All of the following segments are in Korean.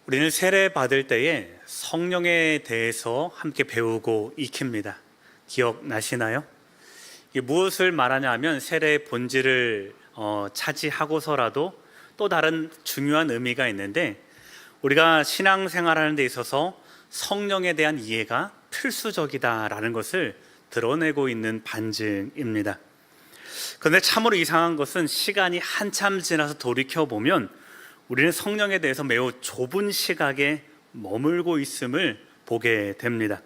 우리는 세례 받을 때에 성령에 대해서 함께 배우고 익힙니다. 기억나시나요? 이게 무엇을 말하냐 하면 세례의 본질을 차지하고서라도 또 다른 중요한 의미가 있는데, 우리가 신앙생활하는 데 있어서 성령에 대한 이해가 필수적이다라는 것을 드러내고 있는 반증입니다. 그런데 참으로 이상한 것은 시간이 한참 지나서 돌이켜보면 우리는 성령에 대해서 매우 좁은 시각에 머물고 있음을 보게 됩니다.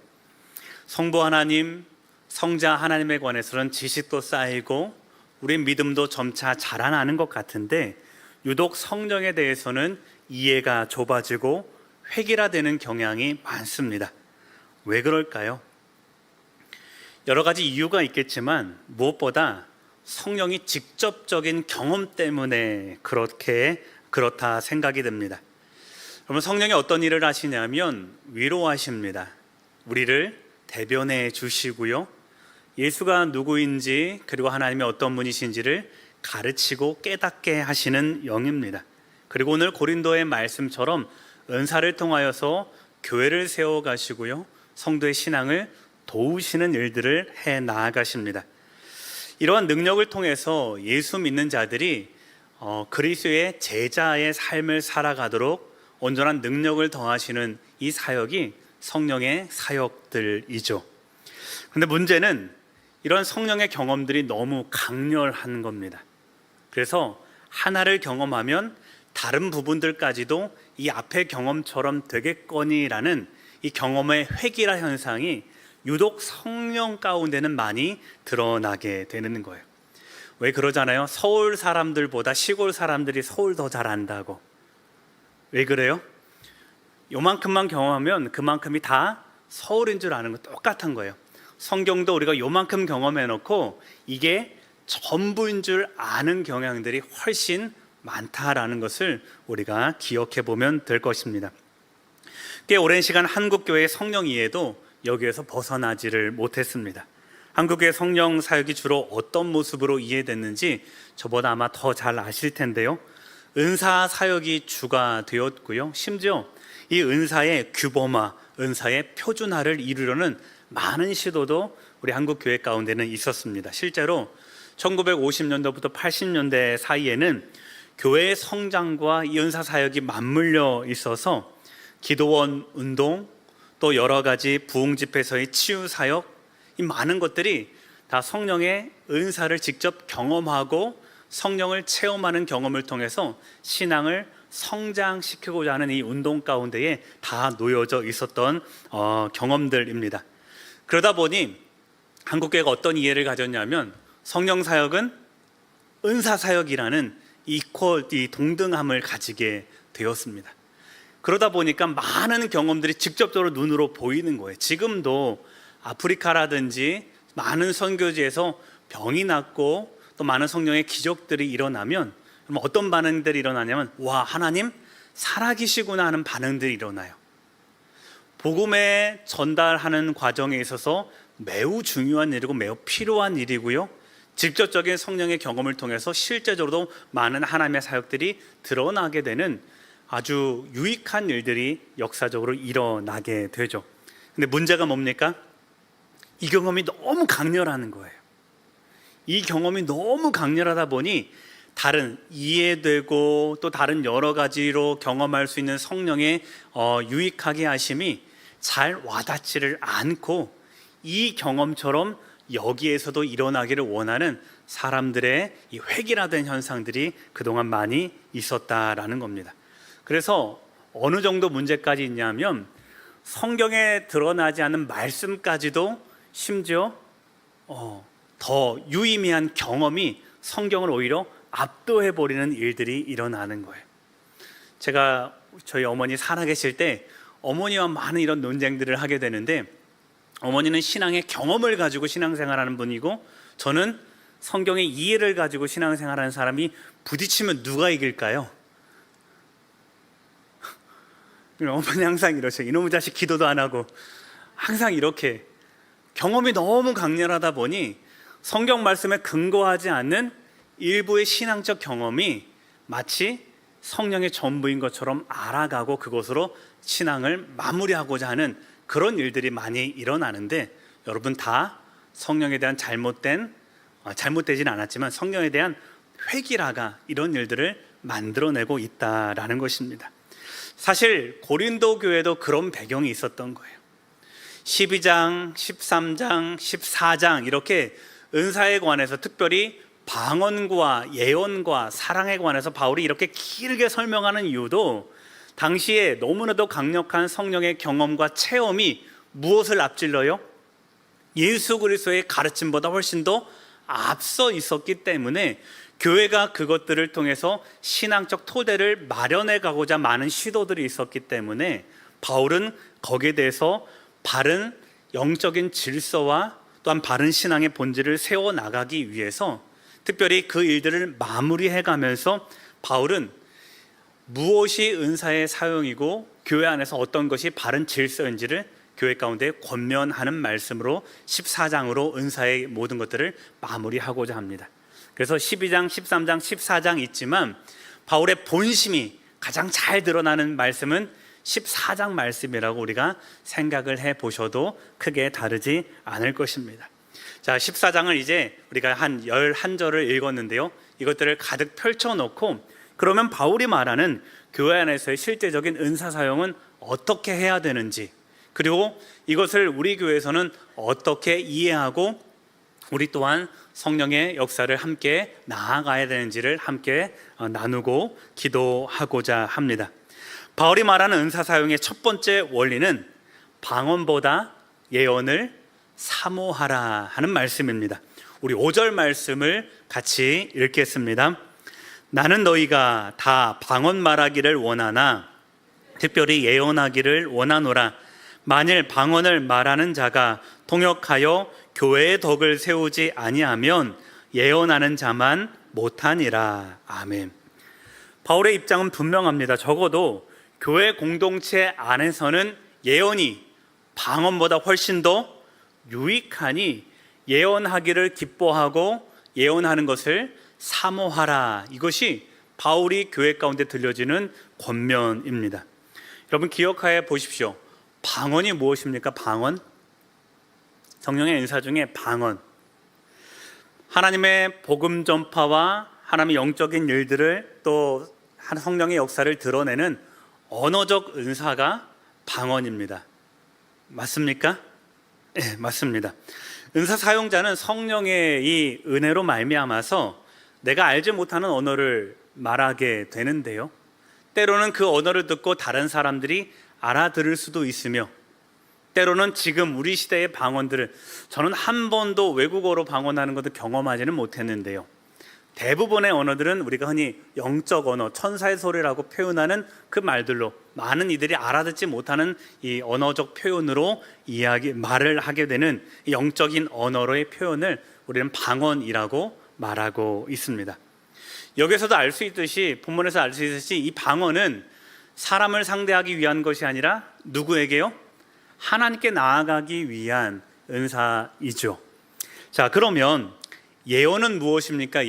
성부 하나님, 성자 하나님에 관해서는 지식도 쌓이고 우리의 믿음도 점차 자라나는 것 같은데, 유독 성령에 대해서는 이해가 좁아지고 획일화되는 경향이 많습니다. 왜 그럴까요? 여러 가지 이유가 있겠지만 무엇보다 성령이 직접적인 경험 때문에 그렇다 생각이 듭니다. 그러면 성령이 어떤 일을 하시냐면 위로하십니다. 우리를 대변해 주시고요, 예수가 누구인지 그리고 하나님이 어떤 분이신지를 가르치고 깨닫게 하시는 영입니다. 그리고 오늘 고린도의 말씀처럼 은사를 통하여서 교회를 세워가시고요, 성도의 신앙을 도우시는 일들을 해 나아가십니다. 이러한 능력을 통해서 예수 믿는 자들이 그리스도의 제자의 삶을 살아가도록 온전한 능력을 더하시는 이 사역이 성령의 사역들이죠. 그런데 문제는 이런 성령의 경험들이 너무 강렬한 겁니다. 그래서 하나를 경험하면 다른 부분들까지도 이 앞의 경험처럼 되겠거니라는 이 경험의 획일화 현상이 유독 성령 가운데는 많이 드러나게 되는 거예요. 왜 그러잖아요? 서울 사람들보다 시골 사람들이 서울 더 잘한다고. 왜 그래요? 요만큼만 경험하면 그만큼이 다 서울인 줄 아는 거 똑같은 거예요. 성경도 우리가 요만큼 경험해 놓고 이게 전부인 줄 아는 경향들이 훨씬 많다라는 것을 우리가 기억해 보면 될 것입니다. 꽤 오랜 시간 한국교회의 성령 이해도 여기에서 벗어나지를 못했습니다. 한국의 성령 사역이 주로 어떤 모습으로 이해됐는지 저보다 아마 더 잘 아실 텐데요, 은사 사역이 주가 되었고요, 심지어 이 은사의 규범화, 은사의 표준화를 이루려는 많은 시도도 우리 한국교회 가운데는 있었습니다. 실제로 1950년도부터 80년대 사이에는 교회의 성장과 이 은사 사역이 맞물려 있어서 기도원 운동, 또 여러 가지 부흥 집회에서의 치유 사역, 이 많은 것들이 다 성령의 은사를 직접 경험하고 성령을 체험하는 경험을 통해서 신앙을 성장시키고자 하는 이 운동 가운데에 다 놓여져 있었던 경험들입니다. 그러다 보니 한국교회가 어떤 이해를 가졌냐면 성령 사역은 은사 사역이라는 이 동등함을 가지게 되었습니다. 그러다 보니까 많은 경험들이 직접적으로 눈으로 보이는 거예요. 지금도 아프리카라든지 많은 선교지에서 병이 낫고 또 많은 성령의 기적들이 일어나면 어떤 반응들이 일어나냐면, 와, 하나님 살아계시구나 하는 반응들이 일어나요. 복음에 전달하는 과정에 있어서 매우 중요한 일이고 매우 필요한 일이고요, 직접적인 성령의 경험을 통해서 실제적으로도 많은 하나님의 사역들이 드러나게 되는 아주 유익한 일들이 역사적으로 일어나게 되죠. 근데 문제가 뭡니까? 이 경험이 너무 강렬한 거예요. 이 경험이 너무 강렬하다 보니 다른 이해되고 또 다른 여러 가지로 경험할 수 있는 성령의 유익하게 하심이 잘 와닿지를 않고, 이 경험처럼 여기에서도 일어나기를 원하는 사람들의 이 획일화된 현상들이 그동안 많이 있었다라는 겁니다. 그래서 어느 정도 문제까지 있냐면 성경에 드러나지 않은 말씀까지도 심지어 더 유의미한 경험이 성경을 오히려 압도해버리는 일들이 일어나는 거예요. 제가 저희 어머니 살아계실 때 어머니와 많은 이런 논쟁들을 하게 되는데, 어머니는 신앙의 경험을 가지고 신앙생활하는 분이고 저는 성경의 이해를 가지고 신앙생활하는 사람이 부딪히면 누가 이길까요? 어머니 항상 이러셔. 이놈의 자식 기도도 안 하고. 항상 이렇게 경험이 너무 강렬하다 보니 성경 말씀에 근거하지 않는 일부의 신앙적 경험이 마치 성령의 전부인 것처럼 알아가고 그것으로 신앙을 마무리하고자 하는 그런 일들이 많이 일어나는데, 여러분 다 성령에 대한 잘못되진 않았지만 성령에 대한 회귀라가 이런 일들을 만들어내고 있다라는 것입니다. 사실 고린도 교회도 그런 배경이 있었던 거예요. 12장, 13장, 14장 이렇게 은사에 관해서, 특별히 방언과 예언과 사랑에 관해서 바울이 이렇게 길게 설명하는 이유도, 당시에 너무나도 강력한 성령의 경험과 체험이 무엇을 앞질러요? 예수 그리스도의 가르침보다 훨씬 더 앞서 있었기 때문에 교회가 그것들을 통해서 신앙적 토대를 마련해 가고자 많은 시도들이 있었기 때문에 바울은 거기에 대해서 바른 영적인 질서와 또한 바른 신앙의 본질을 세워나가기 위해서 특별히 그 일들을 마무리해 가면서 바울은 무엇이 은사의 사용이고 교회 안에서 어떤 것이 바른 질서인지를 교회 가운데 권면하는 말씀으로 14장으로 은사의 모든 것들을 마무리하고자 합니다. 그래서 12장, 13장, 14장 있지만 바울의 본심이 가장 잘 드러나는 말씀은 14장 말씀이라고 우리가 생각을 해보셔도 크게 다르지 않을 것입니다. 자, 14장을 이제 우리가 한 11절을 읽었는데요, 이것들을 가득 펼쳐놓고 그러면 바울이 말하는 교회 안에서의 실제적인 은사 사용은 어떻게 해야 되는지, 그리고 이것을 우리 교회에서는 어떻게 이해하고 우리 또한 성령의 역사를 함께 나아가야 되는지를 함께 나누고 기도하고자 합니다. 바울이 말하는 은사 사용의 첫 번째 원리는 방언보다 예언을 사모하라 하는 말씀입니다. 우리 5절 말씀을 같이 읽겠습니다. 나는 너희가 다 방언 말하기를 원하나 특별히 예언하기를 원하노라. 만일 방언을 말하는 자가 통역하여 교회의 덕을 세우지 아니하면 예언하는 자만 못하니라. 아멘. 바울의 입장은 분명합니다. 적어도 교회 공동체 안에서는 예언이 방언보다 훨씬 더 유익하니 예언하기를 기뻐하고 예언하는 것을 사모하라. 이것이 바울이 교회 가운데 들려지는 권면입니다. 여러분 기억하여 보십시오. 방언이 무엇입니까? 방언? 성령의 은사 중에 방언, 하나님의 복음 전파와 하나님의 영적인 일들을 또 성령의 역사를 드러내는 언어적 은사가 방언입니다. 맞습니까? 네, 맞습니다. 은사 사용자는 성령의 이 은혜로 말미암아서 내가 알지 못하는 언어를 말하게 되는데요, 때로는 그 언어를 듣고 다른 사람들이 알아들을 수도 있으며, 때로는 지금 우리 시대의 방언들을 저는 한 번도 외국어로 방언하는 것도 경험하지는 못했는데요, 대부분의 언어들은 우리가 흔히 영적 언어, 천사의 소리라고 표현하는 그 말들로 많은 이들이 알아듣지 못하는 이 언어적 표현으로 말을 하게 되는 영적인 언어로의 표현을 우리는 방언이라고 말하고 있습니다. 여기서도 알 수 있듯이, 본문에서 알 수 있듯이 이 방언은 사람을 상대하기 위한 것이 아니라 누구에게요? 하나님께 나아가기 위한 은사이죠. 자, 그러면 예언은 무엇입니까?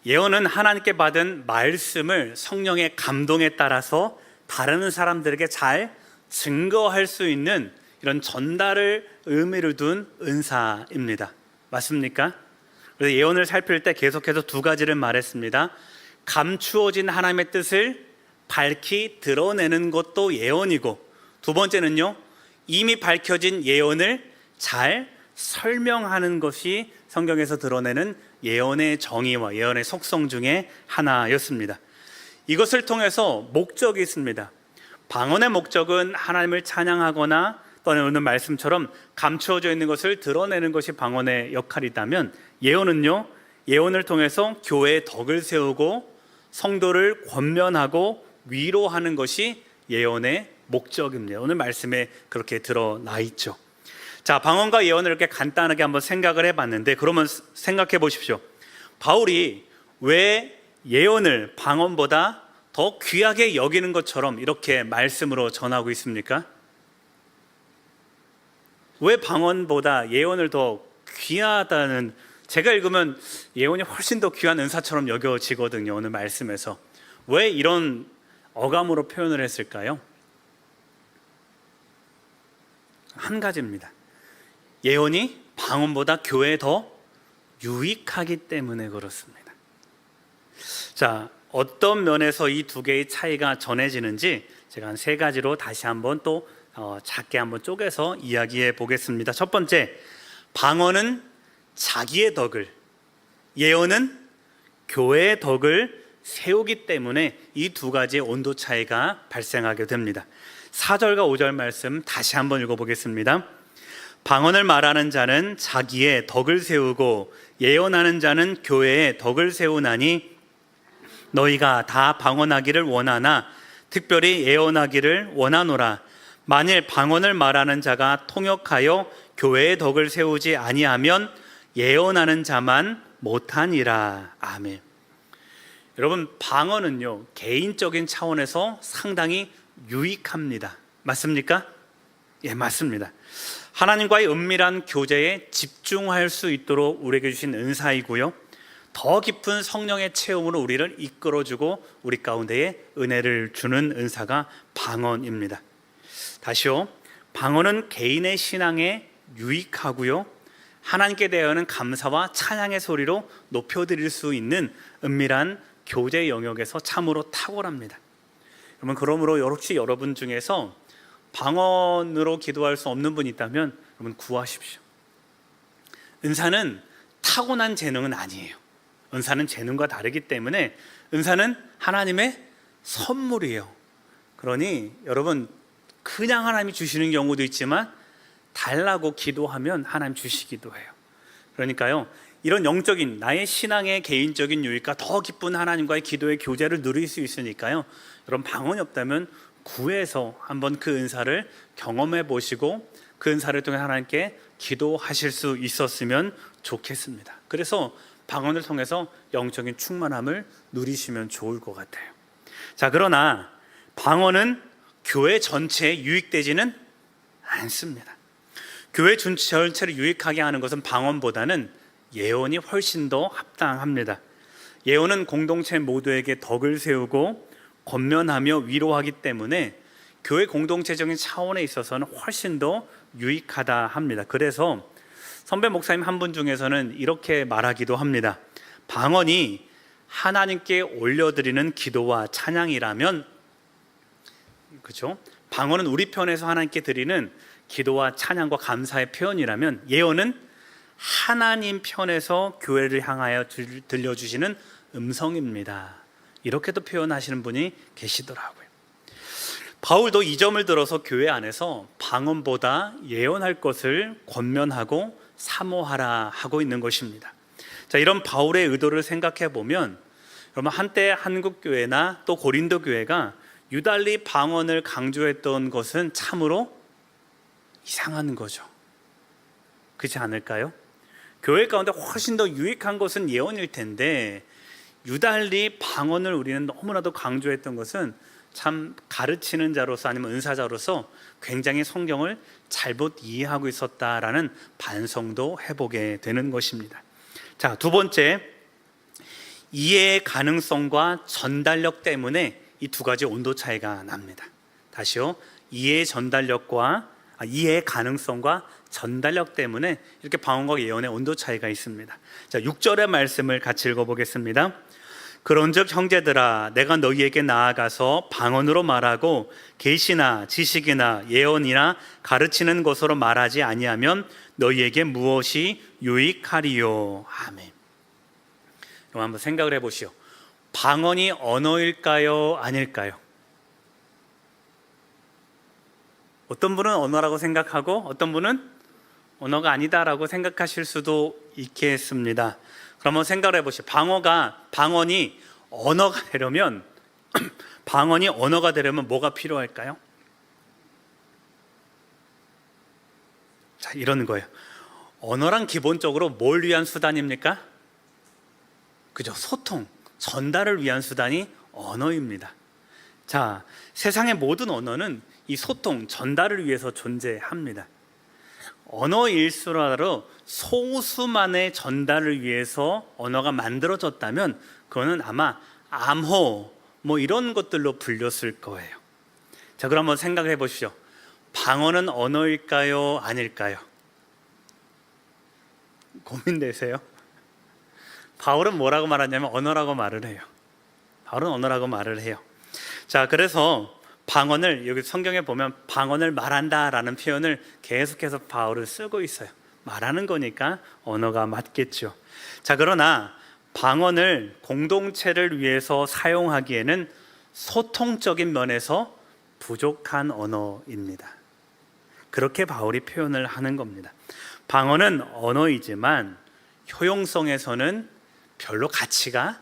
예언은 하나님께 받은 말씀을 성령의 감동에 따라서 다른 사람들에게 잘 증거할 수 있는 이런 전달을 의미를 둔 은사입니다. 맞습니까? 그래서 예언을 살필 때 계속해서 두 가지를 말했습니다. 감추어진 하나님의 뜻을 밝히 드러내는 것도 예언이고, 두 번째는요, 이미 밝혀진 예언을 잘 설명하는 것이 성경에서 드러내는 예언의 정의와 예언의 속성 중에 하나였습니다. 이것을 통해서 목적이 있습니다. 방언의 목적은 하나님을 찬양하거나 또는 오늘 말씀처럼 감추어져 있는 것을 드러내는 것이 방언의 역할이라면, 예언은요, 예언을 통해서 교회의 덕을 세우고 성도를 권면하고 위로하는 것이 예언의 목적입니다. 오늘 말씀에 그렇게 드러나 있죠. 자, 방언과 예언을 이렇게 간단하게 한번 생각을 해봤는데, 그러면 생각해 보십시오. 바울이 왜 예언을 방언보다 더 귀하게 여기는 것처럼 이렇게 말씀으로 전하고 있습니까? 왜 방언보다 예언을 더 귀하다는 제가 읽으면 예언이 훨씬 더 귀한 은사처럼 여겨지거든요. 오늘 말씀에서. 왜 이런 어감으로 표현을 했을까요? 한 가지입니다. 예언이 방언보다 교회에 더 유익하기 때문에 그렇습니다. 자, 어떤 면에서 이 두 개의 차이가 전해지는지 제가 한 세 가지로 다시 한번 또 작게 한번 쪼개서 이야기해 보겠습니다. 첫 번째, 방언은 자기의 덕을, 예언은 교회의 덕을 세우기 때문에 이 두 가지의 온도 차이가 발생하게 됩니다. 4절과 5절 말씀 다시 한번 읽어보겠습니다. 방언을 말하는 자는 자기의 덕을 세우고 예언하는 자는 교회의 덕을 세우나니 너희가 다 방언하기를 원하나 특별히 예언하기를 원하노라. 만일 방언을 말하는 자가 통역하여 교회의 덕을 세우지 아니하면 예언하는 자만 못하니라. 아멘. 여러분, 방언은요 개인적인 차원에서 상당히 유익합니다. 맞습니까? 예, 맞습니다. 하나님과의 은밀한 교제에 집중할 수 있도록 우리에게 주신 은사이고요, 더 깊은 성령의 체험으로 우리를 이끌어주고 우리 가운데에 은혜를 주는 은사가 방언입니다. 다시요, 방언은 개인의 신앙에 유익하고요, 하나님께 대하여는 감사와 찬양의 소리로 높여드릴 수 있는 은밀한 교제 영역에서 참으로 탁월합니다. 그러므로 혹시 여러분 중에서 방언으로 기도할 수 없는 분이 있다면 여러분 구하십시오. 은사는 타고난 재능은 아니에요. 은사는 재능과 다르기 때문에 은사는 하나님의 선물이에요. 그러니 여러분, 그냥 하나님이 주시는 경우도 있지만 달라고 기도하면 하나님 주시기도 해요. 그러니까요, 이런 영적인 나의 신앙의 개인적인 유익과 더 깊은 하나님과의 기도의 교제를 누릴 수 있으니까요, 여러분 방언이 없다면 구해서 한번 그 은사를 경험해 보시고 그 은사를 통해 하나님께 기도하실 수 있었으면 좋겠습니다. 그래서 방언을 통해서 영적인 충만함을 누리시면 좋을 것 같아요. 자, 그러나 방언은 교회 전체에 유익되지는 않습니다. 교회 전체를 유익하게 하는 것은 방언보다는 예언이 훨씬 더 합당합니다. 예언은 공동체 모두에게 덕을 세우고 권면하며 위로하기 때문에 교회 공동체적인 차원에 있어서는 훨씬 더 유익하다 합니다. 그래서 선배 목사님 한 분 중에서는 이렇게 말하기도 합니다. 방언이 하나님께 올려드리는 기도와 찬양이라면, 그렇죠? 방언은 우리 편에서 하나님께 드리는 기도와 찬양과 감사의 표현이라면, 예언은 하나님 편에서 교회를 향하여 들려주시는 음성입니다. 이렇게도 표현하시는 분이 계시더라고요. 바울도 이 점을 들어서 교회 안에서 방언보다 예언할 것을 권면하고 사모하라 하고 있는 것입니다. 자, 이런 바울의 의도를 생각해 보면, 여러분 한때 한국 교회나 또 고린도 교회가 유달리 방언을 강조했던 것은 참으로 이상한 거죠. 그렇지 않을까요? 교회 가운데 훨씬 더 유익한 것은 예언일 텐데 유달리 방언을 우리는 너무나도 강조했던 것은 참 가르치는 자로서 아니면 은사자로서 굉장히 성경을 잘못 이해하고 있었다라는 반성도 해보게 되는 것입니다. 자, 두 번째, 이해의 가능성과 전달력 때문에 이 두 가지 온도 차이가 납니다. 다시요, 이해의 가능성과 전달력 때문에 이렇게 방언과 예언의 온도 차이가 있습니다. 자, 6절의 말씀을 같이 읽어보겠습니다. 그런즉 형제들아, 내가 너희에게 나아가서 방언으로 말하고 계시나 지식이나 예언이나 가르치는 것으로 말하지 아니하면 너희에게 무엇이 유익하리요. 아멘. 그럼 한번 생각을 해보시오. 방언이 언어일까요, 아닐까요? 어떤 분은 언어라고 생각하고 어떤 분은 언어가 아니다라고 생각하실 수도 있겠습니다. 그러면 생각을 해보시오. 방언이 언어가 되려면 뭐가 필요할까요? 자, 이런 거예요. 언어란 기본적으로 뭘 위한 수단입니까? 그죠? 소통, 전달을 위한 수단이 언어입니다. 자, 세상의 모든 언어는 이 소통, 전달을 위해서 존재합니다. 언어일수라도 소수만의 전달을 위해서 언어가 만들어졌다면 그거는 아마 암호 뭐 이런 것들로 불렸을 거예요. 자, 그럼 한번 생각해 보시죠. 방언은 언어일까요? 아닐까요? 고민되세요? 바울은 뭐라고 말하냐면 언어라고 말을 해요. 바울은 언어라고 말을 해요. 자, 그래서 방언을 여기 성경에 보면 방언을 말한다라는 표현을 계속해서 바울은 쓰고 있어요. 말하는 거니까 언어가 맞겠죠. 자, 그러나 방언을 공동체를 위해서 사용하기에는 소통적인 면에서 부족한 언어입니다. 그렇게 바울이 표현을 하는 겁니다. 방언은 언어이지만 효용성에서는 별로 가치가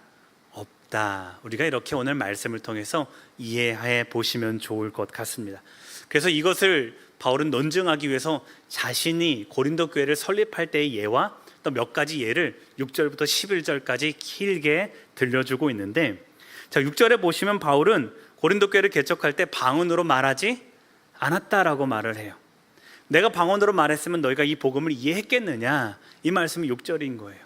없다. 우리가 이렇게 오늘 말씀을 통해서 이해해 보시면 좋을 것 같습니다. 그래서 이것을 바울은 논증하기 위해서 자신이 고린도 교회를 설립할 때의 예와 또 몇 가지 예를 6절부터 11절까지 길게 들려주고 있는데, 자, 6절에 보시면 바울은 고린도 교회를 개척할 때 방언으로 말하지 않았다라고 말을 해요. 내가 방언으로 말했으면 너희가 이 복음을 이해했겠느냐, 이 말씀이 6절인 거예요.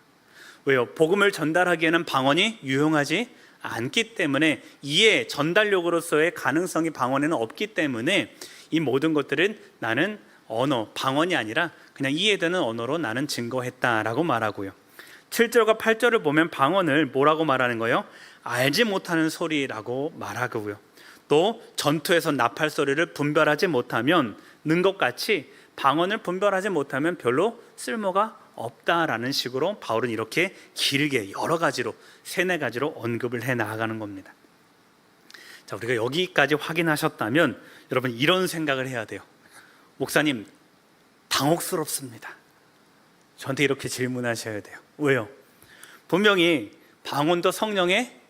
왜요? 복음을 전달하기에는 방언이 유용하지 않기 때문에, 이해 전달력으로서의 가능성이 방언에는 없기 때문에 이 모든 것들은 나는 언어, 방언이 아니라 그냥 이해되는 언어로 나는 증거했다라고 말하고요. 7절과 8절을 보면 방언을 뭐라고 말하는 거예요? 알지 못하는 소리라고 말하고요. 또 전투에서 나팔 소리를 분별하지 못하면 는 것 같이 방언을 분별하지 못하면 별로 쓸모가 없다라는 식으로 바울은 이렇게 길게 여러 가지로 3-4가지로 언급을 해 나가는 겁니다. 자, 우리가 여기까지 확인하셨다면 여러분 이런 생각을 해야 돼요. 목사님, 당혹스럽습니다. 저한테 이렇게 질문하셔야 돼요. 왜요? 분명히 방언도 성령의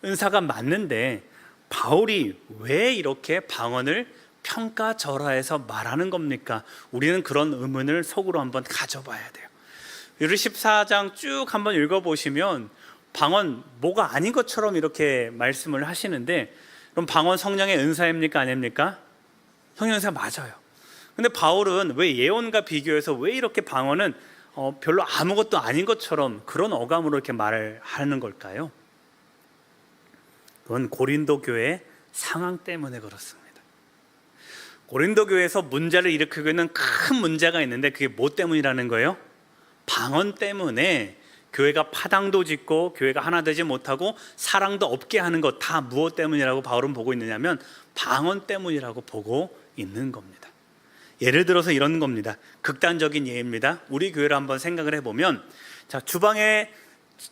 은사가 맞는데 바울이 왜 이렇게 방언을 평가절하해서 말하는 겁니까? 우리는 그런 의문을 속으로 한번 가져봐야 돼요. 요리 14장 쭉 한번 읽어보시면 방언 뭐가 아닌 것처럼 이렇게 말씀을 하시는데, 그럼 방언 성령의 은사입니까? 아닙니까? 성령의 은사 맞아요. 근데 바울은 왜 예언과 비교해서 왜 이렇게 방언은 별로 아무것도 아닌 것처럼 그런 어감으로 이렇게 말을 하는 걸까요? 그건 고린도 교회의 상황 때문에 그렇습니다. 고린도 교회에서 문제를 일으키고 있는 큰 문제가 있는데 그게 뭐 때문이라는 거예요? 방언 때문에 교회가 파당도 짓고 교회가 하나 되지 못하고 사랑도 없게 하는 것, 다 무엇 때문이라고 바울은 보고 있느냐면 방언 때문이라고 보고 있는 겁니다. 예를 들어서 이런 겁니다. 극단적인 예입니다. 우리 교회를 한번 생각을 해보면, 자, 주방에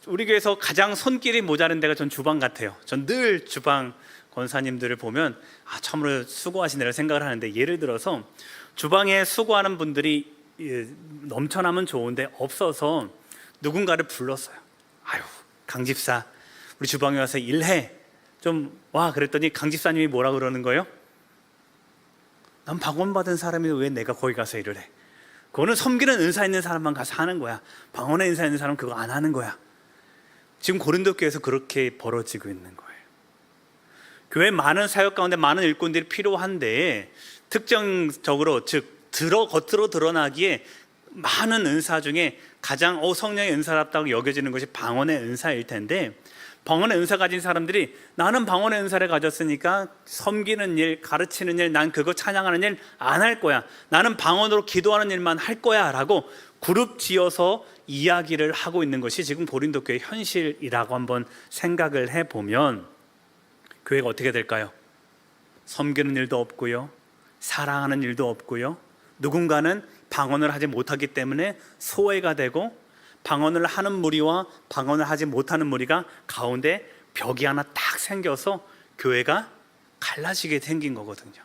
우리 교회에서 가장 손길이 모자른 데가 전 주방 같아요. 전 늘 주방 권사님들을 보면 참으로 수고하시네라고 생각을 하는데, 예를 들어서 주방에 수고하는 분들이 넘쳐나면 좋은데 없어서 누군가를 불렀어요. 아유, 강 집사 우리 주방에 와서 일해 좀 와. 그랬더니 강 집사님이 뭐라 그러는 거예요? 난 방언 받은 사람이 왜 내가 거기 가서 일을 해? 그거는 섬기는 은사 있는 사람만 가서 하는 거야. 방언의 은사 있는 사람은 그거 안 하는 거야. 지금 고린도 교회에서 그렇게 벌어지고 있는 거예요. 교회 많은 사역 가운데 많은 일꾼들이 필요한데 특정적으로, 즉 겉으로 드러나기에 많은 은사 중에 가장 성령의 은사답다고 여겨지는 것이 방언의 은사일 텐데, 방언의 은사 가진 사람들이 나는 방언의 은사를 가졌으니까 섬기는 일, 가르치는 일, 난 그거 찬양하는 일 안 할 거야, 나는 방언으로 기도하는 일만 할 거야 라고 그룹 지어서 이야기를 하고 있는 것이 지금 고린도 교회의 현실이라고 한번 생각을 해보면 교회가 어떻게 될까요? 섬기는 일도 없고요, 사랑하는 일도 없고요, 누군가는 방언을 하지 못하기 때문에 소외가 되고, 방언을 하는 무리와 방언을 하지 못하는 무리가 가운데 벽이 하나 딱 생겨서 교회가 갈라지게 생긴 거거든요.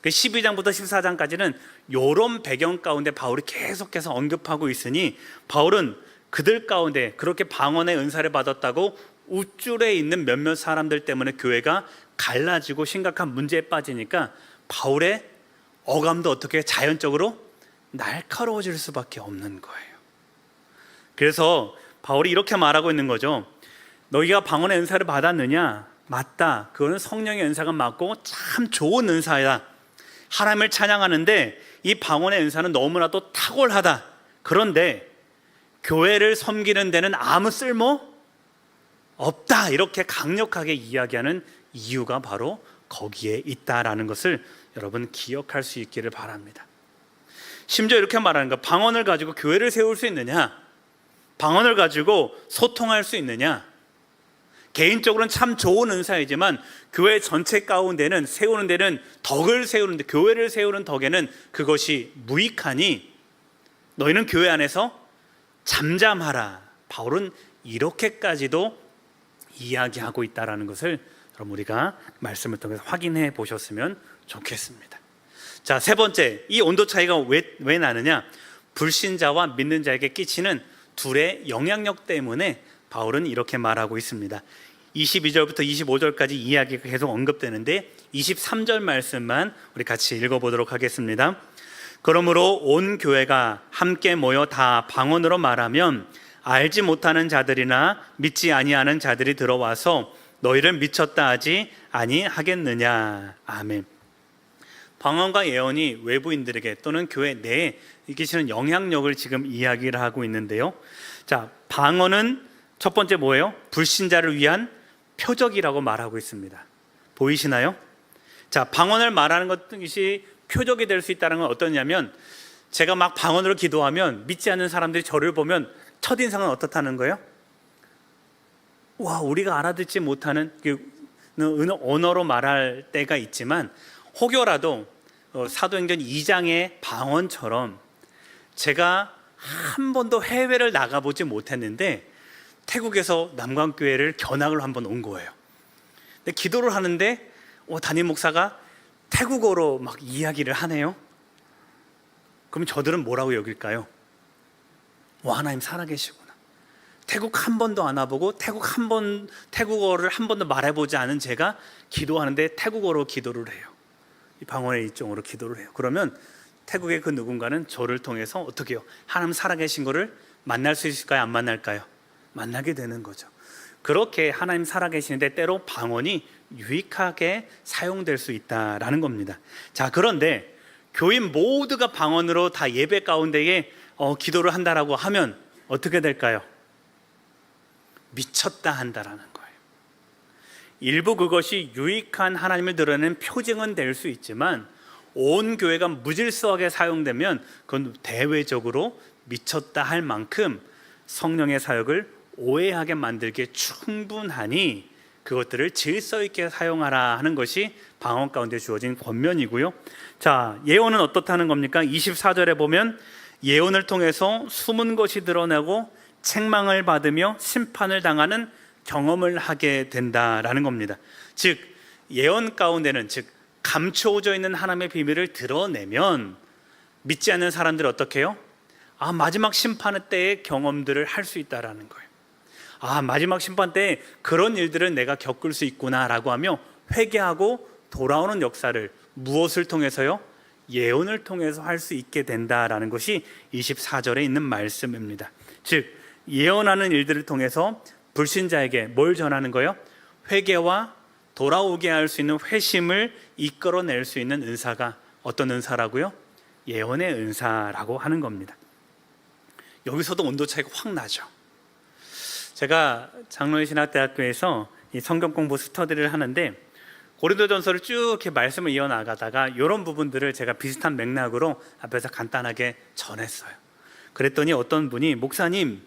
12장부터 14장까지는 이런 배경 가운데 바울이 계속해서 언급하고 있으니, 바울은 그들 가운데 그렇게 방언의 은사를 받았다고 우쭐에 있는 몇몇 사람들 때문에 교회가 갈라지고 심각한 문제에 빠지니까 바울의 어감도 어떻게 자연적으로 날카로워질 수밖에 없는 거예요. 그래서 바울이 이렇게 말하고 있는 거죠. 너희가 방언의 은사를 받았느냐? 맞다. 그거는 성령의 은사가 맞고 참 좋은 은사야. 하나님을 찬양하는데 이 방언의 은사는 너무나도 탁월하다. 그런데 교회를 섬기는 데는 아무 쓸모 없다. 이렇게 강력하게 이야기하는 이유가 바로 거기에 있다라는 것을 여러분 기억할 수 있기를 바랍니다. 심지어 이렇게 말하는 거, 방언을 가지고 교회를 세울 수 있느냐? 방언을 가지고 소통할 수 있느냐? 개인적으로는 참 좋은 은사이지만 교회 전체 가운데는 세우는 데는 덕을 세우는데, 교회를 세우는 덕에는 그것이 무익하니 너희는 교회 안에서 잠잠하라. 바울은 이렇게까지도 이야기하고 있다라는 것을 여러분 우리가 말씀을 통해서 확인해 보셨으면 좋겠습니다. 자, 세 번째, 이 온도 차이가 왜 나느냐? 불신자와 믿는 자에게 끼치는 둘의 영향력 때문에 바울은 이렇게 말하고 있습니다. 22절부터 25절까지 이야기가 계속 언급되는데 23절 말씀만 우리 같이 읽어보도록 하겠습니다. 그러므로 온 교회가 함께 모여 다 방언으로 말하면 알지 못하는 자들이나 믿지 아니하는 자들이 들어와서 너희를 미쳤다 하지 아니하겠느냐. 아멘. 방언과 예언이 외부인들에게 또는 교회 내에 끼치는 영향력을 지금 이야기를 하고 있는데요. 자, 방언은 첫 번째 뭐예요? 불신자를 위한 표적이라고 말하고 있습니다. 보이시나요? 자, 방언을 말하는 것이 표적이 될 수 있다는 건 어떠냐면, 제가 막 방언으로 기도하면 믿지 않는 사람들이 저를 보면 첫인상은 어떻다는 거예요? 와, 우리가 알아듣지 못하는 언어로 말할 때가 있지만, 혹여라도 사도행전 2장의 방언처럼 제가 한 번도 해외를 나가보지 못했는데 태국에서 남광교회를 견학을 한번 온 거예요. 근데 기도를 하는데 담임 목사가 태국어로 막 이야기를 하네요. 그럼 저들은 뭐라고 여길까요? 와, 하나님 살아계시구나. 태국 한 번도 안 와보고 태국어를 한 번도 말해보지 않은 제가 기도하는데 태국어로 기도를 해요. 이 방언의 일종으로 기도를 해요. 그러면 태국의 그 누군가는 저를 통해서 어떻게 해요? 하나님 살아계신 거를 만날 수 있을까요? 안 만날까요? 만나게 되는 거죠. 그렇게 하나님 살아계시는데 때로 방언이 유익하게 사용될 수 있다라는 겁니다. 자, 그런데 교인 모두가 방언으로 다 예배 가운데에 기도를 한다라고 하면 어떻게 될까요? 미쳤다 한다라는 거예요. 일부 그것이 유익한 하나님을 드러내는 표징은 될 수 있지만 온 교회가 무질서하게 사용되면 그건 대외적으로 미쳤다 할 만큼 성령의 사역을 오해하게 만들기에 충분하니 그것들을 질서 있게 사용하라 하는 것이 방언 가운데 주어진 권면이고요. 자, 예언은 어떻다는 겁니까? 24절에 보면 예언을 통해서 숨은 것이 드러나고 책망을 받으며 심판을 당하는 경험을 하게 된다라는 겁니다. 즉 예언 가운데는, 즉 감춰져 있는 하나님의 비밀을 드러내면 믿지 않는 사람들이 어떻게 해요? 마지막 심판 때의 경험들을 할 수 있다라는 거예요. 마지막 심판 때에 그런 일들을 내가 겪을 수 있구나라고 하며 회개하고 돌아오는 역사를 무엇을 통해서요? 예언을 통해서 할 수 있게 된다라는 것이 24절에 있는 말씀입니다. 즉 예언하는 일들을 통해서 불신자에게 뭘 전하는 거예요? 회개와 돌아오게 할 수 있는 회심을 이끌어낼 수 있는 은사가 어떤 은사라고요? 예언의 은사라고 하는 겁니다. 여기서도 온도 차이가 확 나죠. 제가 장로의 신학대학교에서 이 성경 공부 스터디를 하는데 고린도전서를 쭉 이렇게 말씀을 이어나가다가 이런 부분들을 제가 비슷한 맥락으로 앞에서 간단하게 전했어요. 그랬더니 어떤 분이, 목사님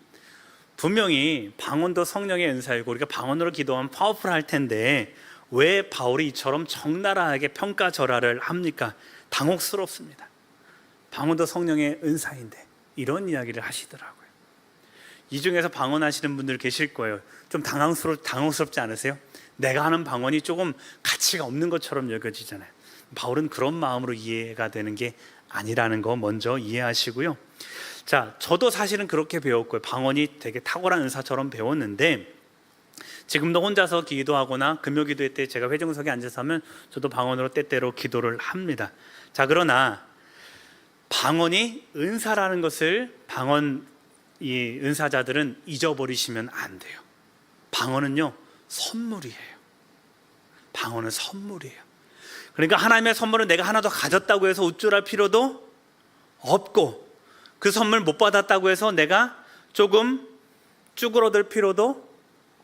분명히 방언도 성령의 은사이고 우리가 방언으로 기도하면 파워풀할 텐데 왜 바울이 이처럼 적나라하게 평가절하를 합니까? 당혹스럽습니다. 방언도 성령의 은사인데, 이런 이야기를 하시더라고요. 이 중에서 방언하시는 분들 계실 거예요. 좀 당혹스럽지 않으세요? 내가 하는 방언이 조금 가치가 없는 것처럼 여겨지잖아요. 바울은 그런 마음으로 이해가 되는 게 아니라는 거 먼저 이해하시고요. 자, 저도 사실은 그렇게 배웠고요. 방언이 되게 탁월한 은사처럼 배웠는데 지금도 혼자서 기도하거나 금요기도회 때 제가 회중석에 앉아서 하면 저도 방언으로 때때로 기도를 합니다. 자, 그러나 방언이 은사라는 것을 이 은사자들은 잊어버리시면 안 돼요. 방언은요, 선물이에요. 방언은 선물이에요. 그러니까 하나님의 선물을 내가 하나 더 가졌다고 해서 우쭐할 필요도 없고, 그 선물 못 받았다고 해서 내가 조금 쭈그러들 필요도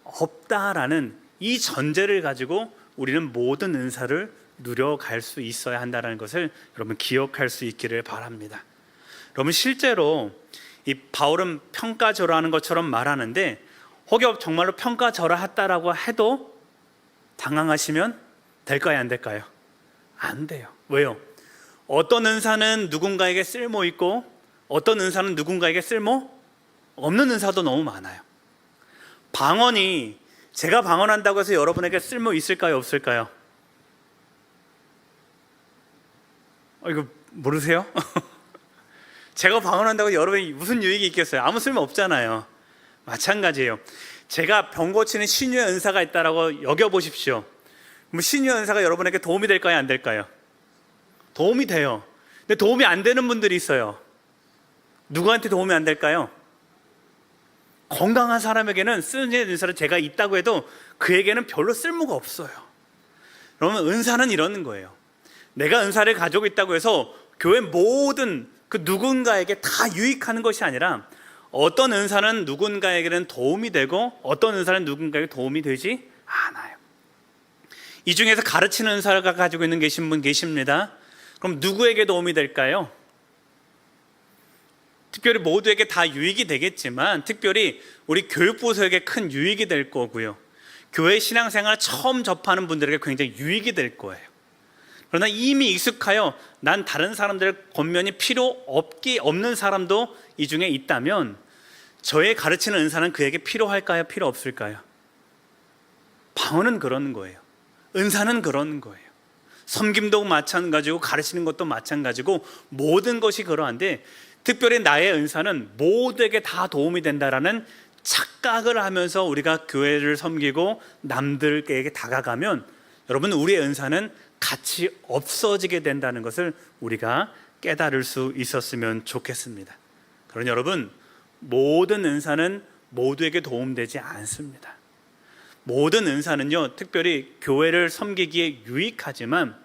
없다라는 이 전제를 가지고 우리는 모든 은사를 누려갈 수 있어야 한다는 것을 여러분 기억할 수 있기를 바랍니다. 여러분, 실제로 이 바울은 평가절하하는 것처럼 말하는데, 혹여 정말로 평가절하했다라고 해도 당황하시면 될까요, 안 될까요? 안 돼요. 왜요? 어떤 은사는 누군가에게 쓸모 있고 어떤 은사는 누군가에게 쓸모 없는 은사도 너무 많아요. 방언이, 제가 방언한다고 해서 여러분에게 쓸모 있을까요, 없을까요? 이거 모르세요? 제가 방언한다고 여러분이 무슨 유익이 있겠어요? 아무 쓸모 없잖아요. 마찬가지예요. 제가 병 고치는 신유의 은사가 있다라고 여겨보십시오. 그럼 신유의 은사가 여러분에게 도움이 될까요, 안 될까요? 도움이 돼요. 근데 도움이 안 되는 분들이 있어요. 누구한테 도움이 안 될까요? 건강한 사람에게는 신유의 은사를 제가 있다고 해도 그에게는 별로 쓸모가 없어요. 그러면 은사는 이러는 거예요. 내가 은사를 가지고 있다고 해서 교회 모든 그 누군가에게 다 유익하는 것이 아니라, 어떤 은사는 누군가에게는 도움이 되고 어떤 은사는 누군가에게 도움이 되지 않아요. 이 중에서 가르치는 은사를 가지고 있는 계신 분 계십니다. 그럼 누구에게 도움이 될까요? 특별히 모두에게 다 유익이 되겠지만, 특별히 우리 교육부서에게 큰 유익이 될 거고요, 교회 신앙생활 처음 접하는 분들에게 굉장히 유익이 될 거예요. 그러나 이미 익숙하여 난 다른 사람들의 권면이 필요 없는 사람도 이 중에 있다면, 저의 가르치는 은사는 그에게 필요할까요, 필요 없을까요? 방언은 그러는 거예요. 은사는 그러는 거예요. 섬김도 마찬가지고 가르치는 것도 마찬가지고 모든 것이 그러한데, 특별히 나의 은사는 모두에게 다 도움이 된다라는 착각을 하면서 우리가 교회를 섬기고 남들에게 다가가면, 여러분, 우리의 은사는 같이 없어지게 된다는 것을 우리가 깨달을 수 있었으면 좋겠습니다. 그러나 여러분, 모든 은사는 모두에게 도움되지 않습니다. 모든 은사는요, 특별히 교회를 섬기기에 유익하지만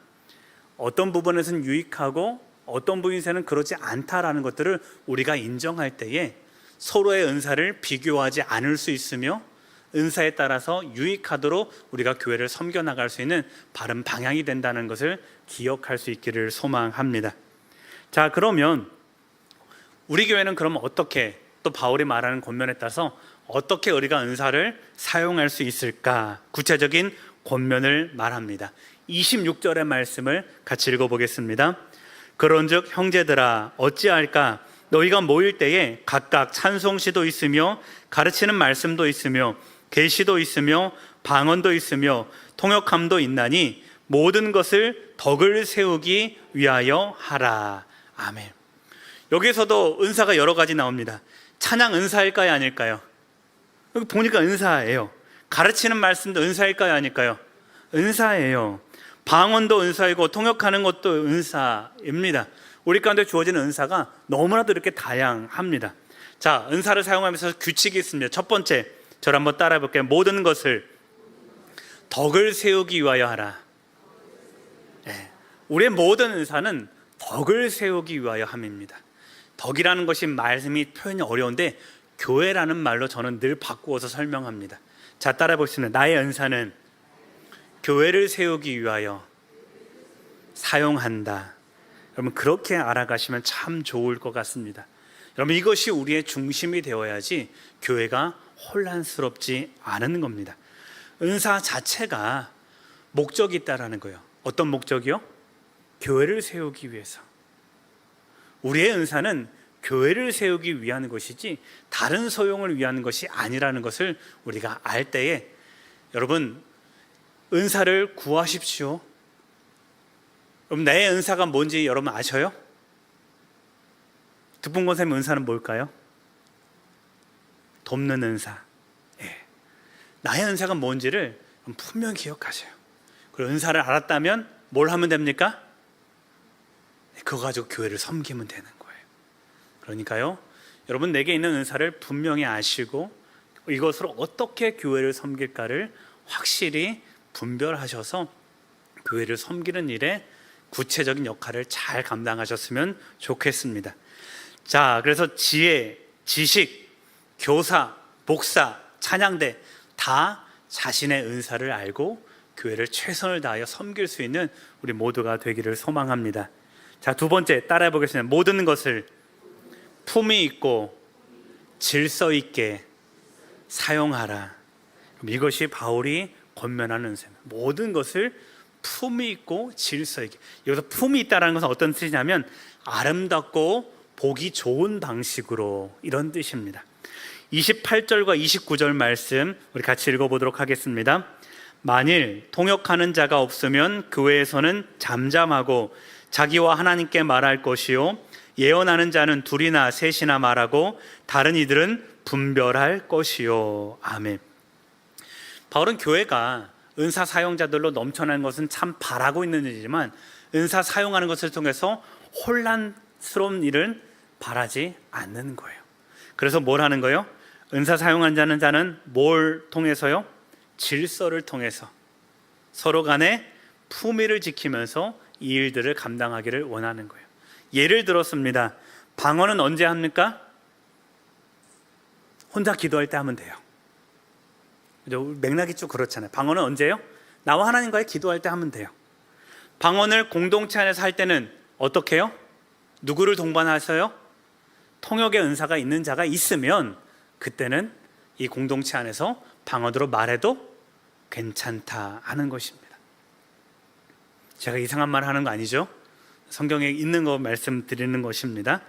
어떤 부분에서는 유익하고 어떤 부분에서는 그렇지 않다라는 것들을 우리가 인정할 때에 서로의 은사를 비교하지 않을 수 있으며, 은사에 따라서 유익하도록 우리가 교회를 섬겨나갈 수 있는 바른 방향이 된다는 것을 기억할 수 있기를 소망합니다. 자, 그러면 우리 교회는 그럼 어떻게, 또 바울이 말하는 권면에 따라서 어떻게 우리가 은사를 사용할 수 있을까? 구체적인 권면을 말합니다. 26절의 말씀을 같이 읽어보겠습니다. 그런즉 형제들아, 어찌할까? 너희가 모일 때에 각각 찬송시도 있으며 가르치는 말씀도 있으며 계시도 있으며 방언도 있으며 통역함도 있나니 모든 것을 덕을 세우기 위하여 하라. 아멘. 여기서도 은사가 여러 가지 나옵니다. 찬양 은사일까요, 아닐까요? 여기 보니까 은사예요. 가르치는 말씀도 은사일까요, 아닐까요? 은사예요. 방언도 은사이고 통역하는 것도 은사입니다. 우리 가운데 주어지는 은사가 너무나도 이렇게 다양합니다. 자, 은사를 사용하면서 규칙이 있습니다. 첫 번째, 저를 한번 따라해 볼게요. 모든 것을 덕을 세우기 위하여 하라. 네. 우리의 모든 은사는 덕을 세우기 위하여 함입니다. 덕이라는 것이 말씀이 표현이 어려운데 교회라는 말로 저는 늘 바꾸어서 설명합니다. 자, 따라해 보시면, 나의 은사는 교회를 세우기 위하여 사용한다. 여러분, 그렇게 알아가시면 참 좋을 것 같습니다. 여러분, 이것이 우리의 중심이 되어야지 교회가 혼란스럽지 않은 겁니다. 은사 자체가 목적이 있다라는 거예요. 어떤 목적이요? 교회를 세우기 위해서. 우리의 은사는 교회를 세우기 위한 것이지 다른 소용을 위한 것이 아니라는 것을 우리가 알 때에, 여러분, 은사를 구하십시오. 그럼 내 은사가 뭔지 여러분 아셔요? 특분권사님 은사는 뭘까요? 돕는 은사. 예. 나의 은사가 뭔지를 분명히 기억하세요. 그리고 은사를 알았다면 뭘 하면 됩니까? 그거 가지고 교회를 섬기면 되는 거예요. 그러니까요, 여러분, 내게 있는 은사를 분명히 아시고 이것으로 어떻게 교회를 섬길까를 확실히 분별하셔서 교회를 섬기는 일에 구체적인 역할을 잘 감당하셨으면 좋겠습니다. 자, 그래서 지혜, 지식, 교사, 목사, 찬양대 다 자신의 은사를 알고 교회를 최선을 다하여 섬길 수 있는 우리 모두가 되기를 소망합니다. 자, 두 번째 따라해 보겠습니다. 모든 것을 품위 있고 질서 있게 사용하라. 이것이 바울이 권면하는 은사입니다. 모든 것을 품위 있고 질서 있게. 여기서 품위 있다라는 것은 어떤 뜻이냐면 아름답고 보기 좋은 방식으로, 이런 뜻입니다. 28절과 29절 말씀 우리 같이 읽어보도록 하겠습니다. 만일 통역하는 자가 없으면 교회에서는 잠잠하고 자기와 하나님께 말할 것이요 예언하는 자는 둘이나 셋이나 말하고 다른 이들은 분별할 것이요. 아멘. 바울은 교회가 은사 사용자들로 넘쳐나는 것은 참 바라고 있는 일이지만 은사 사용하는 것을 통해서 혼란스러운 일은 바라지 않는 거예요. 그래서 뭘 하는 거예요? 은사 사용하는 자는 뭘 통해서요? 질서를 통해서 서로 간에 품위를 지키면서 이 일들을 감당하기를 원하는 거예요. 예를 들었습니다. 방언은 언제 합니까? 혼자 기도할 때 하면 돼요. 맥락이 쭉 그렇잖아요. 방언은 언제요? 나와 하나님과의 기도할 때 하면 돼요. 방언을 공동체 안에서 할 때는 어떻게 해요? 누구를 동반하셔요? 통역의 은사가 있는 자가 있으면 그때는 이 공동체 안에서 방언으로 말해도 괜찮다 하는 것입니다. 제가 이상한 말 하는 거 아니죠? 성경에 있는 거 말씀드리는 것입니다.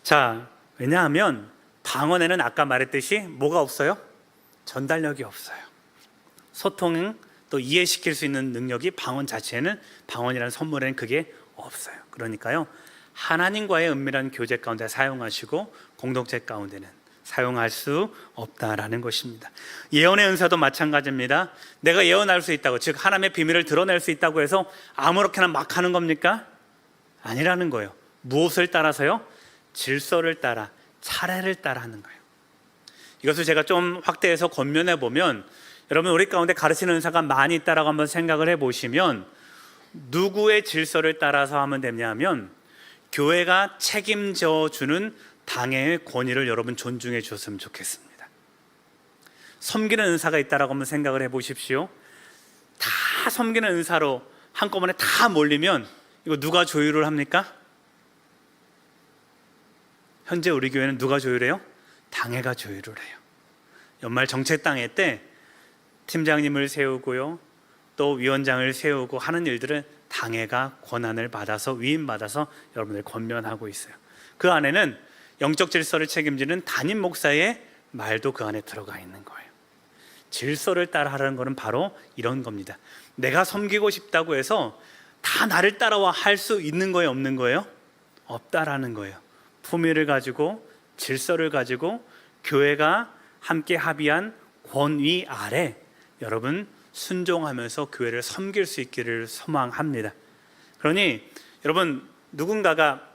자, 왜냐하면 방언에는 아까 말했듯이 뭐가 없어요? 전달력이 없어요. 소통은 또 이해시킬 수 있는 능력이 방언 자체에는, 방언이라는 선물에는 그게 없어요. 그러니까요, 하나님과의 은밀한 교제 가운데 사용하시고 공동체 가운데는 사용할 수 없다라는 것입니다. 예언의 은사도 마찬가지입니다. 내가 예언할 수 있다고, 즉 하나님의 비밀을 드러낼 수 있다고 해서 아무렇게나 막 하는 겁니까? 아니라는 거예요. 무엇을 따라서요? 질서를 따라, 차례를 따라 하는 거예요. 이것을 제가 좀 확대해서 권면해 보면, 여러분 우리 가운데 가르치는 은사가 많이 있다라고 한번 생각을 해보시면 누구의 질서를 따라서 하면 되냐면 교회가 책임져 주는 당회의 권위를 여러분 존중해 주셨으면 좋겠습니다. 섬기는 은사가 있다라고 한번 생각을 해보십시오. 다 섬기는 은사로 한꺼번에 다 몰리면 이거 누가 조율을 합니까? 현재 우리 교회는 누가 조율해요? 당회가 조율을 해요. 연말 정책당회 때 팀장님을 세우고요, 또 위원장을 세우고 하는 일들은 당회가 권한을 받아서, 위임받아서 여러분들 권면하고 있어요. 그 안에는 영적 질서를 책임지는 담임 목사의 말도 그 안에 들어가 있는 거예요. 질서를 따라 하라는 것은 바로 이런 겁니다. 내가 섬기고 싶다고 해서 다 나를 따라와 할 수 있는 거예요, 없는 거예요? 없다라는 거예요. 품위를 가지고 질서를 가지고 교회가 함께 합의한 권위 아래 여러분 순종하면서 교회를 섬길 수 있기를 소망합니다. 그러니 여러분 누군가가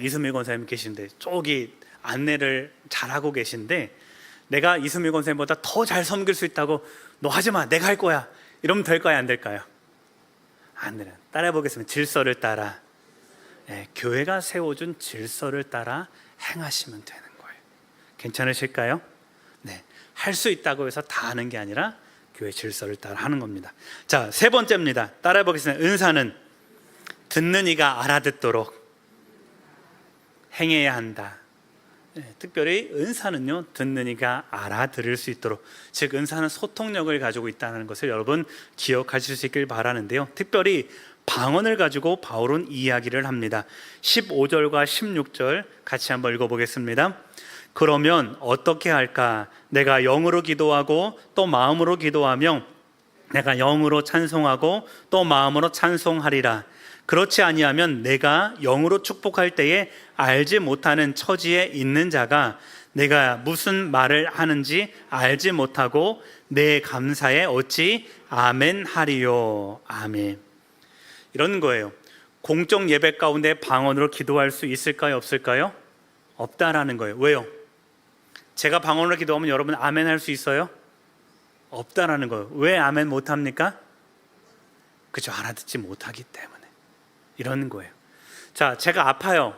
이수미 권사님 계신데 저기 안내를 잘하고 계신데 내가 이수미 권사님보다 더 잘 섬길 수 있다고 너 하지마 내가 할 거야 이러면 될까요, 안 될까요? 안 돼요. 따라해 보겠습니다. 질서를 따라, 교회가 세워준 질서를 따라 행하시면 되는 거예요. 괜찮으실까요? 네, 할 수 있다고 해서 다 하는 게 아니라 교회 질서를 따라 하는 겁니다. 자, 세 번째입니다. 따라해 보겠습니다. 은사는 듣는 이가 알아듣도록 행해야 한다. 특별히 은사는요, 듣는 이가 알아들을 수 있도록, 즉 은사는 소통력을 가지고 있다는 것을 여러분 기억하실 수 있길 바라는데요, 특별히 방언을 가지고 바울은 이야기를 합니다. 15절과 16절 같이 한번 읽어보겠습니다. 그러면 어떻게 할까? 내가 영으로 기도하고 또 마음으로 기도하며 내가 영으로 찬송하고 또 마음으로 찬송하리라. 그렇지 아니하면 내가 영으로 축복할 때에 알지 못하는 처지에 있는 자가 내가 무슨 말을 하는지 알지 못하고 내 감사에 어찌 아멘 하리요. 아멘. 이런 거예요. 공적 예배 가운데 방언으로 기도할 수 있을까요, 없을까요? 없다라는 거예요. 왜요? 제가 방언으로 기도하면 여러분 아멘 할 수 있어요? 없다라는 거예요. 왜 아멘 못합니까? 그죠, 알아듣지 못하기 때문에. 이러는 거예요. 자, 제가 아파요.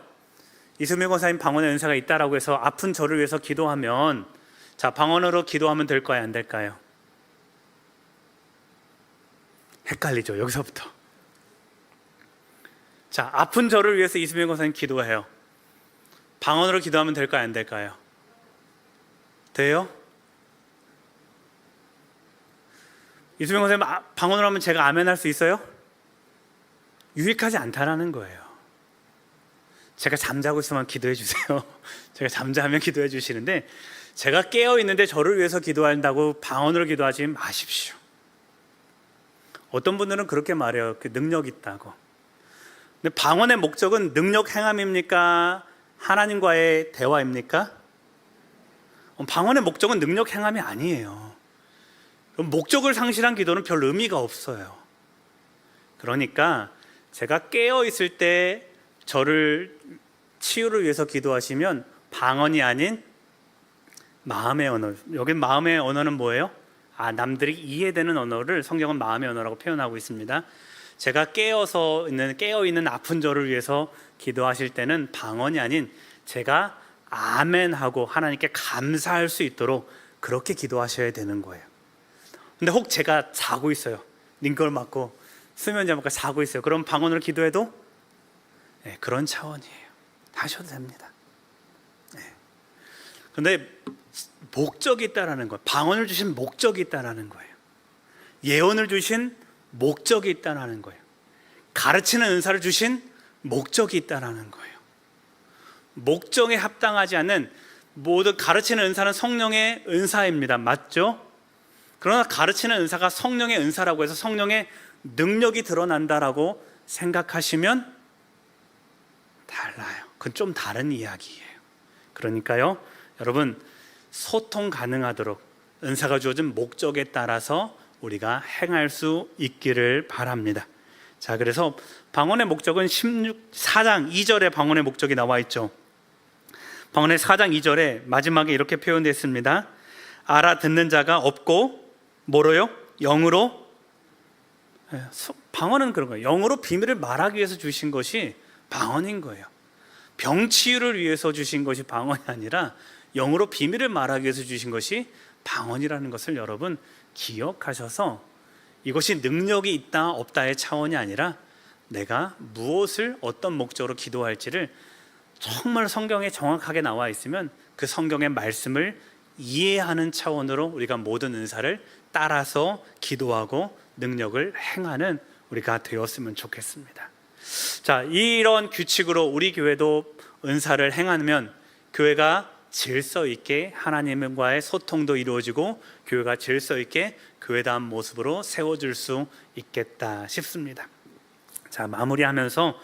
이수민 권사님 방언의 은사가 있다라고 해서 아픈 저를 위해서 기도하면, 자, 방언으로 기도하면 될까요, 안 될까요? 헷갈리죠, 여기서부터. 자, 아픈 저를 위해서 이수민 권사님 기도해요. 방언으로 기도하면 될까요, 안 될까요? 돼요? 이수민 권사님 방언으로 하면 제가 아멘 할 수 있어요? 유익하지 않다라는 거예요. 제가 잠자고 있으면 기도해 주세요. 제가 잠자면 기도해 주시는데, 제가 깨어 있는데 저를 위해서 기도한다고 방언으로 기도하지 마십시오. 어떤 분들은 그렇게 말해요. 그 능력 있다고. 근데 방언의 목적은 능력 행함입니까? 하나님과의 대화입니까? 방언의 목적은 능력 행함이 아니에요. 목적을 상실한 기도는 별 의미가 없어요. 그러니까 제가 깨어 있을 때 저를 치유를 위해서 기도하시면 방언이 아닌 마음의 언어. 여기 마음의 언어는 뭐예요? 남들이 이해되는 언어를 성경은 마음의 언어라고 표현하고 있습니다. 제가 깨어 있는 아픈 저를 위해서 기도하실 때는 방언이 아닌 제가 아멘하고 하나님께 감사할 수 있도록 그렇게 기도하셔야 되는 거예요. 근데 혹 제가 자고 있어요. 링걸 맞고 수면제 맞고 자고 있어요. 그럼 방언으로 기도해도 그런 차원이에요. 하셔도 됩니다. 근데 목적이 있다라는 거예요. 방언을 주신 목적이 있다라는 거예요. 예언을 주신 목적이 있다라는 거예요. 가르치는 은사를 주신 목적이 있다라는 거예요. 목적에 합당하지 않는 모든 가르치는 은사는 성령의 은사입니다. 맞죠? 그러나 가르치는 은사가 성령의 은사라고 해서 성령의 능력이 드러난다라고 생각하시면 달라요. 그건 좀 다른 이야기예요. 그러니까요, 여러분, 소통 가능하도록 은사가 주어진 목적에 따라서 우리가 행할 수 있기를 바랍니다. 자, 그래서 방언의 목적은 4장 2절에 방언의 목적이 나와 있죠. 방언의 4장 2절에 마지막에 이렇게 표현되어 있습니다. 알아듣는 자가 없고 뭐로요? 영으로. 방언은 그런 거예요. 영으로 비밀을 말하기 위해서 주신 것이 방언인 거예요. 병치유를 위해서 주신 것이 방언이 아니라 영으로 비밀을 말하기 위해서 주신 것이 방언이라는 것을 여러분 기억하셔서, 이것이 능력이 있다 없다의 차원이 아니라 내가 무엇을 어떤 목적으로 기도할지를 정말 성경에 정확하게 나와 있으면 그 성경의 말씀을 이해하는 차원으로 우리가 모든 은사를 따라서 기도하고 능력을 행하는 우리가 되었으면 좋겠습니다. 자, 이런 규칙으로 우리 교회도 은사를 행하면 교회가 질서 있게 하나님과의 소통도 이루어지고 교회가 질서 있게 교회다운 모습으로 세워질 수 있겠다 싶습니다. 자, 마무리하면서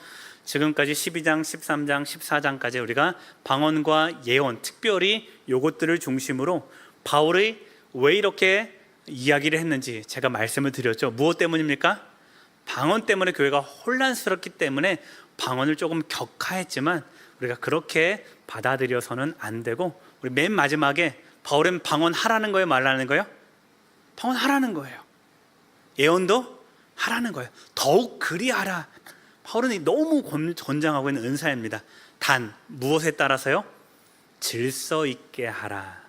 지금까지 12장, 13장, 14장까지 우리가 방언과 예언, 특별히 이것들을 중심으로 바울이 왜 이렇게 이야기를 했는지 제가 말씀을 드렸죠. 무엇 때문입니까? 방언 때문에 교회가 혼란스럽기 때문에 방언을 조금 격하했지만 우리가 그렇게 받아들여서는 안 되고, 우리 맨 마지막에 바울은 방언 하라는 거예요, 말라는 거예요? 방언 하라는 거예요. 예언도 하라는 거예요. 더욱 그리하라. 바울은 너무 권장하고 있는 은사입니다. 단 무엇에 따라서요? 질서 있게 하라.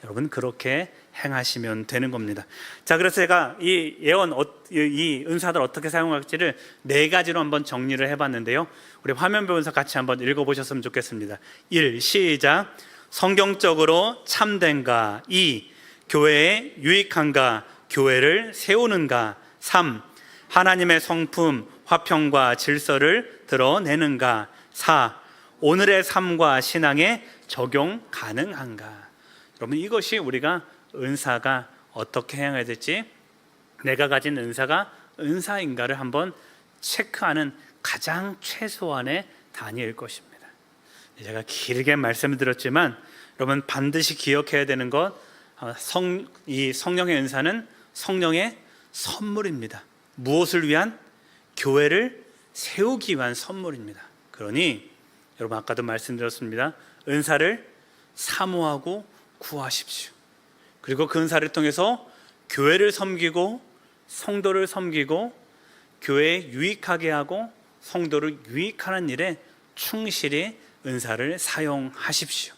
여러분 그렇게 행하시면 되는 겁니다. 자, 그래서 제가 이 예언, 이 은사들 어떻게 사용할지를 4가지로 한번 정리를 해봤는데요. 우리 화면 보면서 같이 한번 읽어보셨으면 좋겠습니다. 1. 시작. 성경적으로 참된가. 2. 교회에 유익한가. 교회를 세우는가. 3. 하나님의 성품, 화평과 질서를 드러내는가. 4. 오늘의 삶과 신앙에 적용 가능한가. 여러분 이것이 우리가 은사가 어떻게 행해야 될지, 내가 가진 은사가 은사인가를 한번 체크하는 가장 최소한의 단위일 것입니다. 제가 길게 말씀을 드렸지만 여러분 반드시 기억해야 되는 것, 이 성령의 은사는 성령의 선물입니다. 무엇을 위한? 교회를 세우기 위한 선물입니다. 그러니 여러분 아까도 말씀드렸습니다. 은사를 사모하고 구하십시오. 그리고 그 은사를 통해서 교회를 섬기고 성도를 섬기고 교회에 유익하게 하고 성도를 유익하는 일에 충실히 은사를 사용하십시오.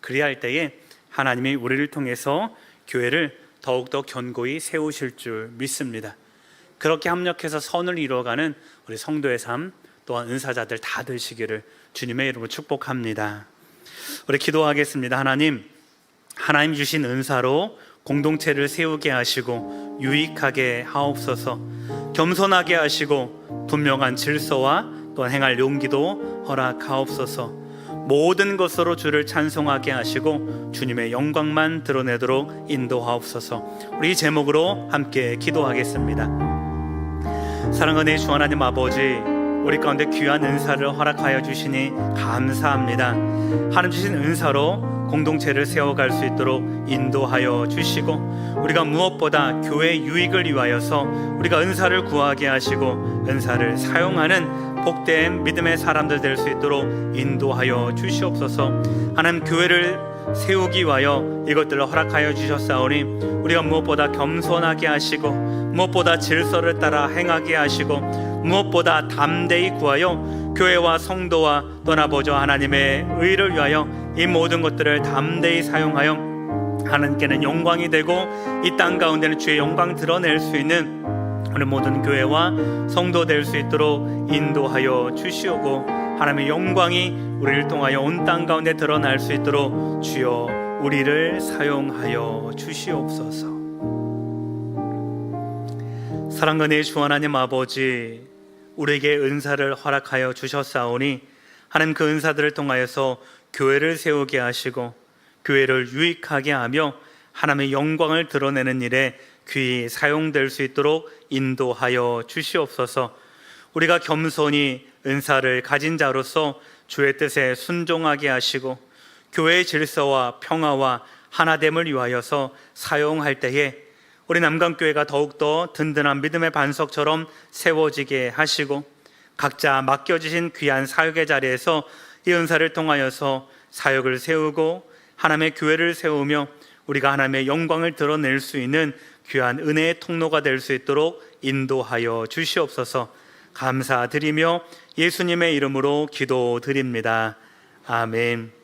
그리할 할 때에 하나님이 우리를 통해서 교회를 더욱더 견고히 세우실 줄 믿습니다. 그렇게 합력해서 선을 이루어가는 우리 성도의 삶, 또한 은사자들 다 되시기를 주님의 이름으로 축복합니다. 우리 기도하겠습니다. 하나님 주신 은사로 공동체를 세우게 하시고 유익하게 하옵소서. 겸손하게 하시고 분명한 질서와 또한 행할 용기도 허락하옵소서. 모든 것으로 주를 찬송하게 하시고 주님의 영광만 드러내도록 인도하옵소서. 우리 이 제목으로 함께 기도하겠습니다. 사랑하는 주 하나님 아버지, 우리 가운데 귀한 은사를 허락하여 주시니 감사합니다. 하나님 주신 은사로 공동체를 세워갈 수 있도록 인도하여 주시고, 우리가 무엇보다 교회 유익을 위하여서 우리가 은사를 구하게 하시고 은사를 사용하는 복된 믿음의 사람들 될 수 있도록 인도하여 주시옵소서. 하나님 교회를 세우기 위하여 이것들을 허락하여 주셨사오니 우리가 무엇보다 겸손하게 하시고 무엇보다 질서를 따라 행하게 하시고 무엇보다 담대히 구하여 교회와 성도와 또 아버지 하나님의 의를 위하여 이 모든 것들을 담대히 사용하여 하나님께는 영광이 되고 이 땅 가운데는 주의 영광 드러낼 수 있는 우리 모든 교회와 성도 될 수 있도록 인도하여 주시오고, 하나님의 영광이 우리를 통하여 온 땅 가운데 드러날 수 있도록 주여 우리를 사용하여 주시옵소서. 사랑하는 주 하나님 아버지, 우리에게 은사를 허락하여 주셨사오니 하나님 그 은사들을 통하여서 교회를 세우게 하시고 교회를 유익하게 하며 하나님의 영광을 드러내는 일에 귀히 사용될 수 있도록 인도하여 주시옵소서. 우리가 겸손히 은사를 가진 자로서 주의 뜻에 순종하게 하시고 교회의 질서와 평화와 하나됨을 위하여서 사용할 때에 우리 남강교회가 더욱더 든든한 믿음의 반석처럼 세워지게 하시고 각자 맡겨주신 귀한 사역의 자리에서 이 은사를 통하여서 사역을 세우고 하나님의 교회를 세우며 우리가 하나님의 영광을 드러낼 수 있는 귀한 은혜의 통로가 될 수 있도록 인도하여 주시옵소서. 감사드리며 예수님의 이름으로 기도드립니다. 아멘.